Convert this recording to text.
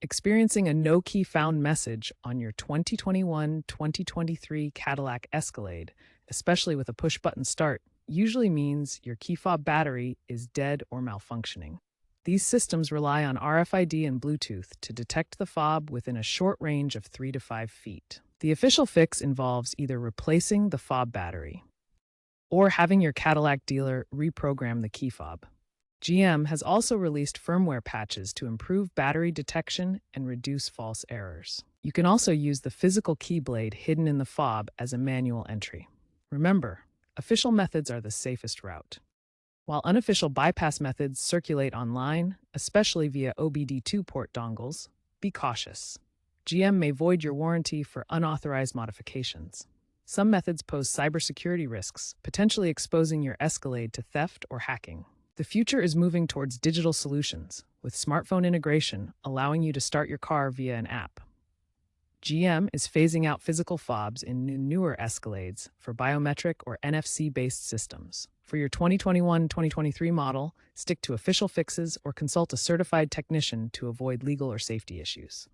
Experiencing a no key found message on your 2021-2023 Cadillac Escalade, especially with a push button start, usually means your key fob battery is dead or malfunctioning. These systems rely on RFID and Bluetooth to detect the fob within a short range of 3 to 5 feet. The official fix involves either replacing the fob battery or having your Cadillac dealer reprogram the key fob. GM has also released firmware patches to improve battery detection and reduce false errors. You can also use the physical key blade hidden in the fob as a manual entry. Remember, official methods are the safest route. While unofficial bypass methods circulate online, especially via OBD2 port dongles, be cautious. GM may void your warranty for unauthorized modifications. Some methods pose cybersecurity risks, potentially exposing your Escalade to theft or hacking. The future is moving towards digital solutions, with smartphone integration allowing you to start your car via an app. GM is phasing out physical fobs in newer Escalades for biometric or NFC-based systems. For your 2021-2023 model, stick to official fixes or consult a certified technician to avoid legal or safety issues.